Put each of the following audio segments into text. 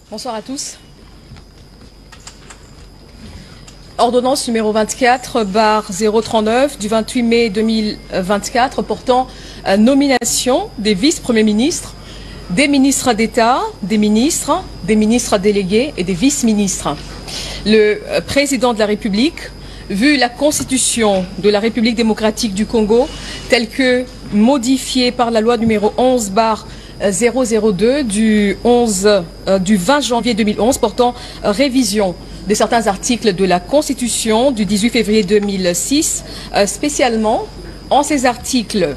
Bonsoir à tous. Ordonnance numéro 24/039 du 28 mai 2024 portant nomination des vice-premiers ministres, des ministres d'État, des ministres délégués et des vice-ministres. Le président de la République, vu la Constitution de la République démocratique du Congo, telle que modifiée par la loi numéro 11/002 du 20 janvier 2011 portant révision de certains articles de la Constitution du 18 février 2006, spécialement en ces articles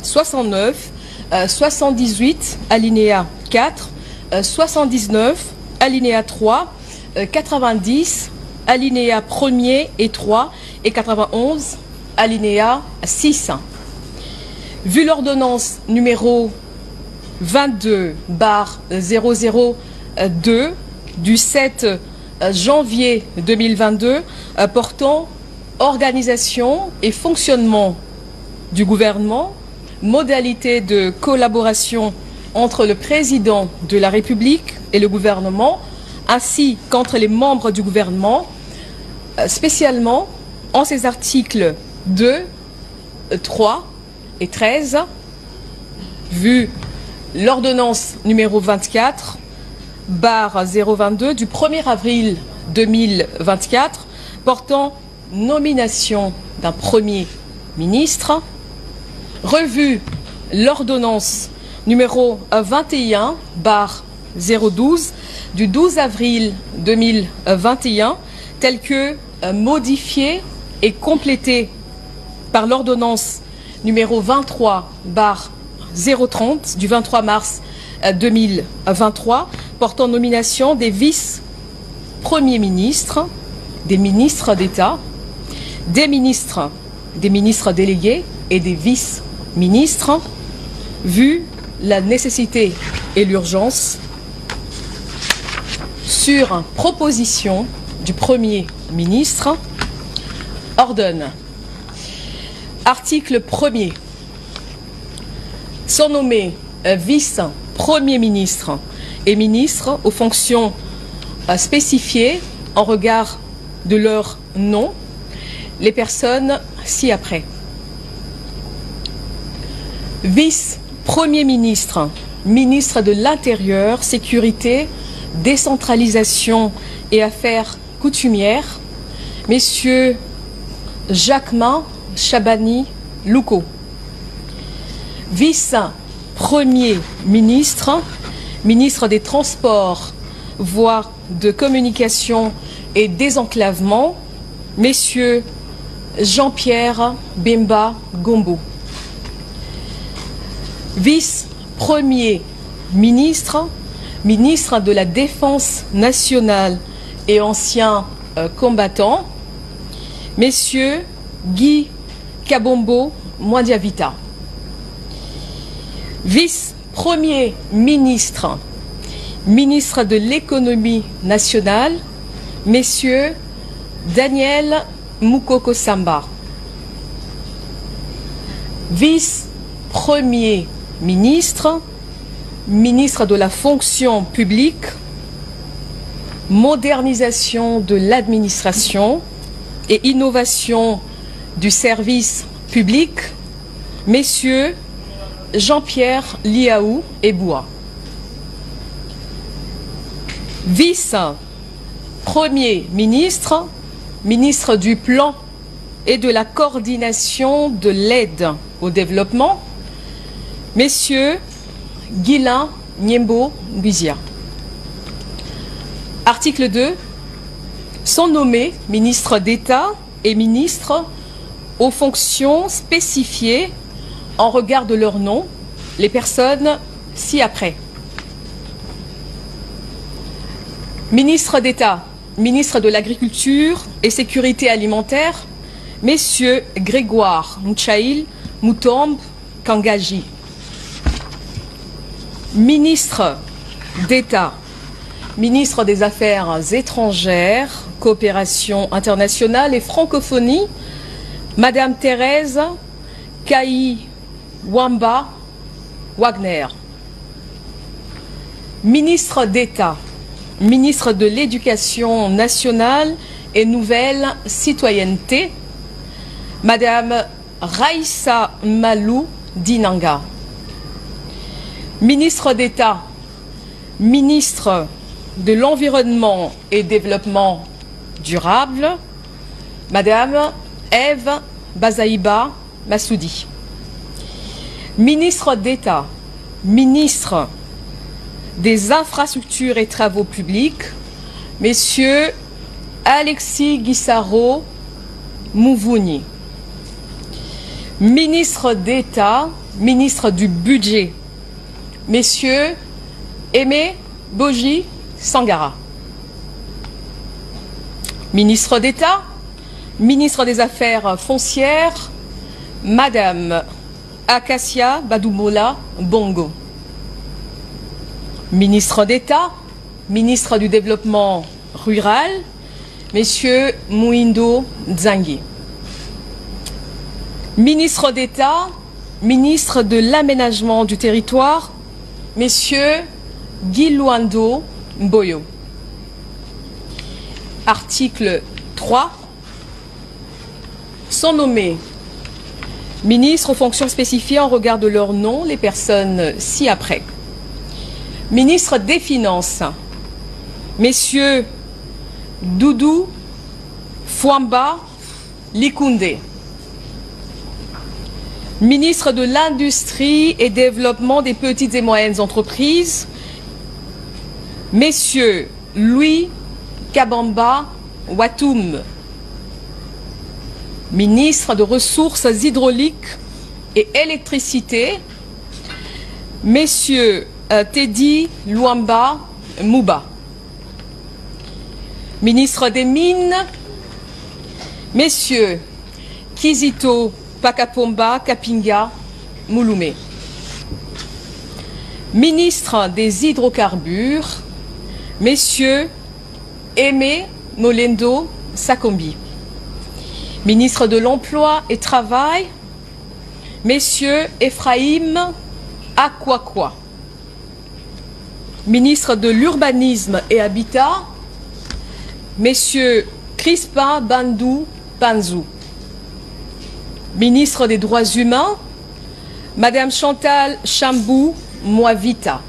69, 78, alinéa 4, 79, alinéa 3, 90, alinéa 1er et 3 et 91, alinéa 6. Vu l'ordonnance numéro 22/002 du 7 janvier 2022 portant organisation et fonctionnement du gouvernement, modalités de collaboration entre le président de la République et le gouvernement, ainsi qu'entre les membres du gouvernement, spécialement en ces articles 2, 3 et 13, vu l'ordonnance numéro 24/022 du 1er avril 2024 portant nomination d'un Premier ministre, revu l'ordonnance numéro 21/012 du 12 avril 2021 telle que modifiée et complétée par l'ordonnance numéro 23/030 du 23 mars 2023 portant nomination des vice-premiers ministres, des ministres d'État, des ministres délégués et des vice-ministres, vu la nécessité et l'urgence, sur proposition du Premier ministre, ordonne. Article 1er. Sont nommés vice-premiers ministres et ministres aux fonctions spécifiées en regard de leur nom, les personnes ci-après. Vice-premier ministre, ministre de l'Intérieur, Sécurité, Décentralisation et Affaires coutumières, messieurs Jacquemin Chabani Louko. Vice-premier ministre, ministre des Transports, voies de communication et désenclavement, messieurs Jean-Pierre Bemba Gombo. Vice-premier ministre, ministre de la Défense nationale et ancien combattant, messieurs Guy Kabombo Mwadiavita. Vice-premier ministre, ministre de l'économie nationale, messieurs Daniel Mukoko Samba. Vice-premier ministre, ministre de la fonction publique, modernisation de l'administration et innovation du service public, messieurs Jean-Pierre Liaou Eboua. Vice-premier ministre, ministre du Plan et de la coordination de l'aide au développement, messieurs Guilain Niembo Mbizia. Article 2. Sont nommés ministres d'État et ministres aux fonctions spécifiées en regard de leur nom, les personnes ci-après. Ministre d'État, ministre de l'Agriculture et Sécurité alimentaire, messieurs Grégoire Mchaïl Moutombe Kangaji. Ministre d'État, ministre des Affaires étrangères, coopération internationale et francophonie, Madame Thérèse Kaï Wamba Wagner. Ministre d'État, ministre de l'Éducation nationale et Nouvelle Citoyenneté, Madame Raissa Malou Dinanga. Ministre d'État, ministre de l'Environnement et Développement durable, Madame Ève Bazaïba Massoudi. Ministre d'État, ministre des Infrastructures et Travaux publics, Messieurs Alexis Guissaro Mouvouni. Ministre d'État, ministre du Budget, Messieurs Aimé Boji Sangara. Ministre d'État, ministre des Affaires foncières, Madame Acacia Badoumola Bongo. Ministre d'État, ministre du Développement rural, Messieurs Mouindo Nzangi. Ministre d'État, ministre de l'Aménagement du territoire, Messieurs Guy Luando Mboyo. Article 3. Sont nommés ministres aux fonctions spécifiées en regard de leur nom les personnes ci-après. Ministre des Finances, Messieurs Doudou Fouamba Likoundé. Ministre de l'Industrie et Développement des petites et moyennes entreprises, Messieurs Louis Kabamba Watoum. Ministre de Ressources hydrauliques et électricité, Messieurs Teddy Luamba Mouba. Ministre des Mines, Messieurs Kizito Pakapomba Kapinga Mouloumé. Ministre des Hydrocarbures, Messieurs Aimé Molendo Sakombi. Ministre de l'Emploi et Travail, Messieurs Ephraïm Akwakwa. Ministre de l'Urbanisme et Habitat, Messieurs Crispin Bandou Panzou. Ministre des Droits humains, Madame Chantal Chambou Moavita.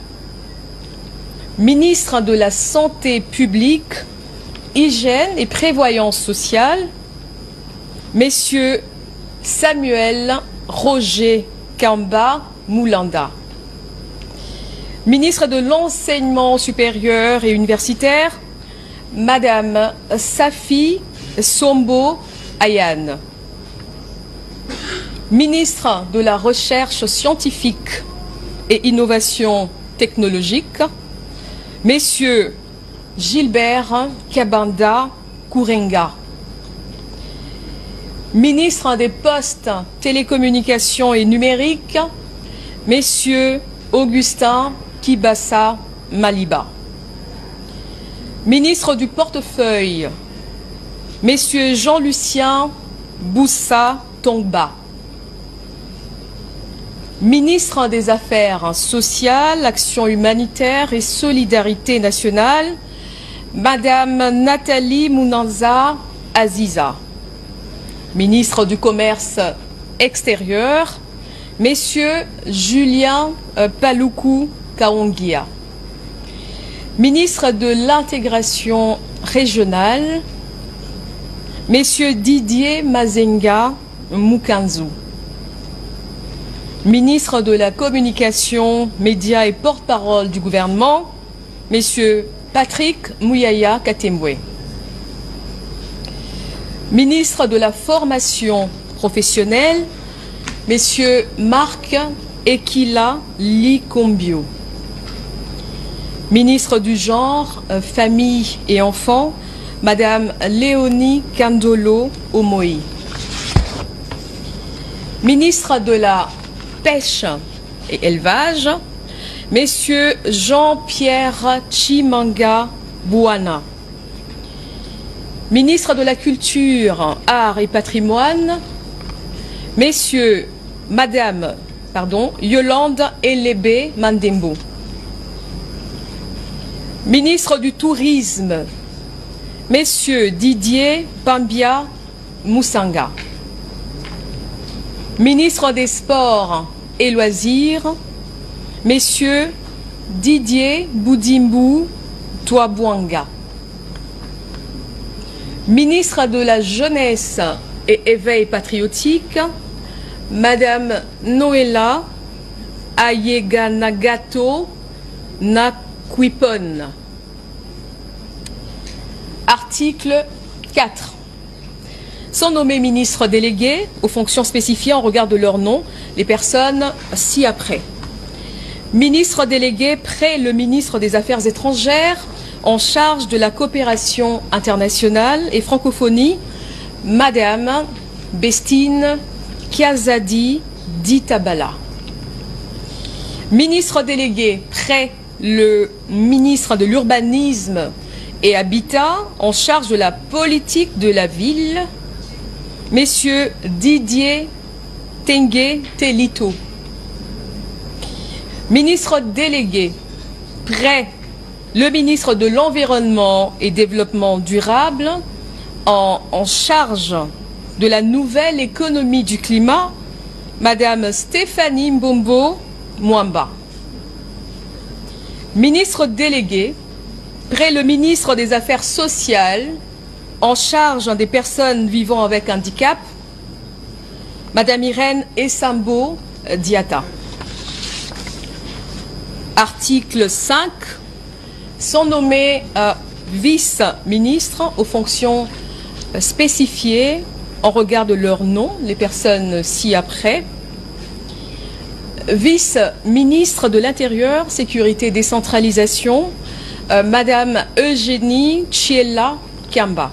Ministre de la Santé publique, Hygiène et Prévoyance sociale, Messieurs Samuel Roger Kamba Moulanda. Ministre de l'Enseignement supérieur et universitaire, Madame Safi Sombo Ayane. Ministre de la Recherche scientifique et innovation technologique, Messieurs Gilbert Kabanda Kourenga. Ministre des Postes, Télécommunications et Numériques, Messieurs Augustin Kibassa Maliba. Ministre du Portefeuille, Messieurs Jean-Lucien Boussa Tongba. Ministre des Affaires sociales, Action humanitaire et solidarité nationale, Madame Nathalie Mounanza Aziza. Ministre du Commerce extérieur, Messieurs Julien Paloukou Kaongia. Ministre de l'Intégration régionale, Messieurs Didier Mazenga Mukanzu. Ministre de la Communication, Médias et porte-parole du gouvernement, Messieurs Patrick Mouyaya Katembwe. Ministre de la Formation professionnelle, Messieurs Marc Ekila Likombio. Ministre du Genre, Famille et Enfants, Madame Léonie Kandolo Omoi. Ministre de la Pêche et Élevage, Messieurs Jean-Pierre Chimanga Bouana. Ministre de la Culture, Arts et Patrimoine, Madame Yolande Elébé Mandembo. Ministre du Tourisme, Messieurs Didier Pambia Moussanga. Ministre des Sports et Loisirs, Messieurs Didier Boudimbu Touabouanga. Ministre de la Jeunesse et Éveil patriotique, Madame Noëlla Ayeganagato Nakwipon. Article 4. Sont nommés ministres délégués aux fonctions spécifiées en regard de leur nom les personnes ci-après. Ministre délégué près le ministre des Affaires étrangères en charge de la coopération internationale et francophonie, Madame Bestine Kiazadi Ditabala. Ministre délégué près le ministre de l'Urbanisme et Habitat en charge de la politique de la ville, Messieurs Didier Tengue Telito. Ministre délégué près le ministre de l'Environnement et Développement durable en charge de la nouvelle économie du climat, Madame Stéphanie Mbombo Mwamba. Ministre délégué près le ministre des Affaires sociales en charge des personnes vivant avec handicap, Madame Irène Essambo Diata. Article 5. Sont nommés vice-ministres aux fonctions spécifiées en regard de leur nom, les personnes ci-après. Vice-ministre de l'Intérieur, Sécurité et Décentralisation, Madame Eugénie Chiella Kiamba.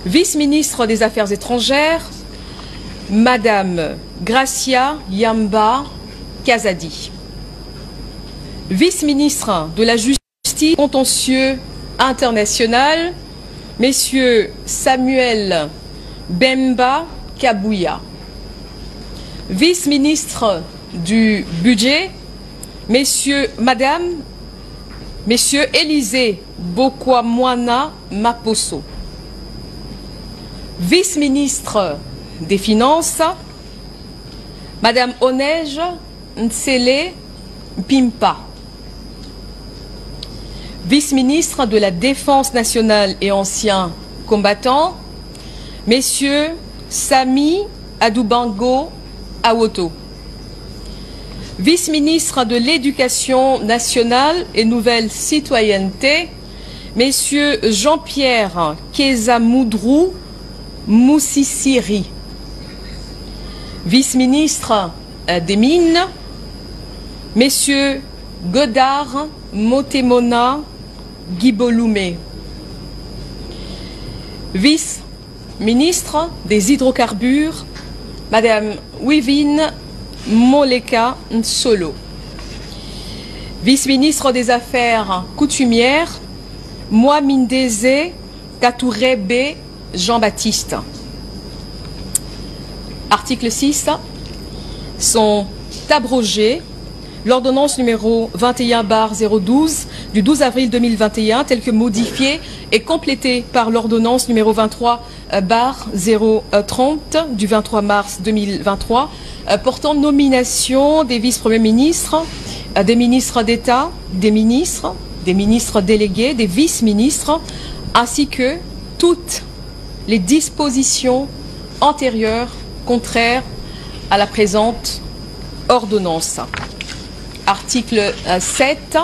Vice-ministre des Affaires étrangères, Madame Gracia Yamba Kazadi. Vice-ministre de la Justice contentieux international, Messieurs Samuel Bemba Kabouya. Vice-ministre du Budget, Messieurs Élisée Bokwamwana Maposo. Vice-ministre des Finances, Madame Onej Ntsele Pimpa. Vice-ministre de la Défense nationale et anciens combattants, Messieurs Sami Adoubango Awoto. Vice-ministre de l'Éducation nationale et nouvelle citoyenneté, Messieurs Jean-Pierre Kezamoudrou Moussissiri. Vice-ministre des Mines, Messieurs Godard Motemona Guiboloumé. Vice-ministre des Hydrocarbures, Madame Wivine Moleka Nsolo. Vice-ministre des Affaires coutumières, Moamindeze Katourebe Jean-Baptiste. Article 6. Sont abrogés l'ordonnance numéro 21/012 du 12 avril 2021, telle que modifiée et complétée par l'ordonnance numéro 23/030 du 23 mars 2023, portant nomination des vice-premiers ministres, des ministres d'État, des ministres délégués, des vice-ministres, ainsi que toutes les dispositions antérieures contraires à la présente ordonnance. Article 7.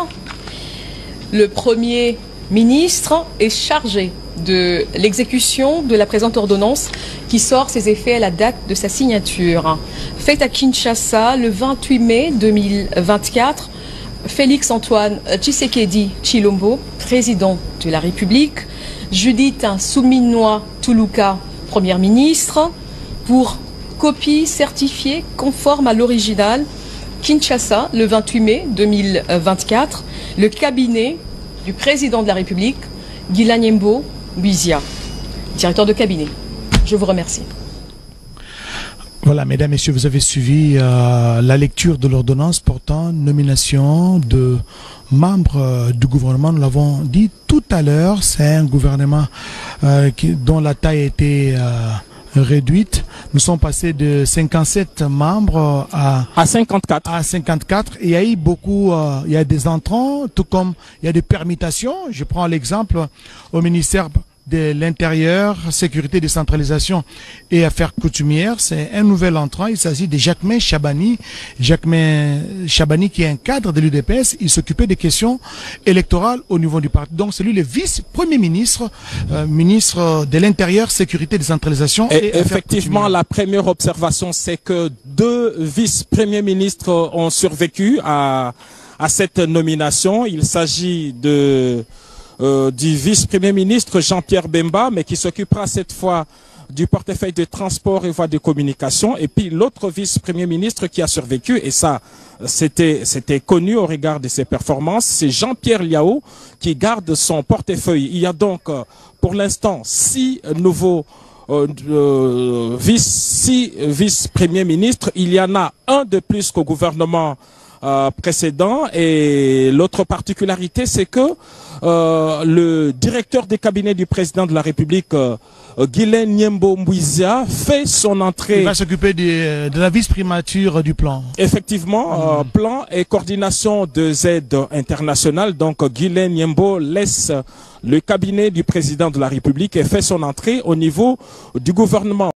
Le Premier ministre est chargé de l'exécution de la présente ordonnance qui sort ses effets à la date de sa signature. Faite à Kinshasa le 28 mai 2024, Félix Antoine Tshisekedi Tshilombo, président de la République, Judith Souminois Toulouka, première ministre, pour copie certifiée conforme à l'original, Kinshasa, le 28 mai 2024, le cabinet du président de la République, Guilanyembo Bizia, directeur de cabinet. Je vous remercie. Voilà, mesdames, messieurs, vous avez suivi la lecture de l'ordonnance portant nomination de membres du gouvernement. Nous l'avons dit tout à l'heure, c'est un gouvernement dont la taille a été réduite. Nous sommes passés de 57 membres à 54. À 54. Et il y a eu beaucoup, il y a des entrants, tout comme il y a des permutations. Je prends l'exemple au ministère de l'Intérieur, Sécurité, Décentralisation et Affaires coutumières. C'est un nouvel entrant. Il s'agit de Jacquemain Chabani. Jacquemain Chabani qui est un cadre de l'UDPS. Il s'occupait des questions électorales au niveau du parti. Donc c'est lui le vice-premier ministre, ministre de l'Intérieur, Sécurité, Décentralisation et effectivement, la première observation, c'est que 2 vice-premiers ministres ont survécu à cette nomination. Il s'agit du vice-premier ministre Jean-Pierre Bemba, mais qui s'occupera cette fois du portefeuille de transport et voies de communication. Et puis l'autre vice-premier ministre qui a survécu, et ça c'était connu au regard de ses performances, c'est Jean-Pierre Liao qui garde son portefeuille. Il y a donc pour l'instant 6 nouveaux vice-premiers ministres. Il y en a un de plus qu'au gouvernement précédent, et l'autre particularité, c'est que le directeur des cabinets du président de la République, Guylaine Nyembo Mbouizia, fait son entrée. Il va s'occuper de la vice-primature du plan. Effectivement, plan et coordination des aides internationales. Donc Guylaine Nyembo laisse le cabinet du président de la République et fait son entrée au niveau du gouvernement.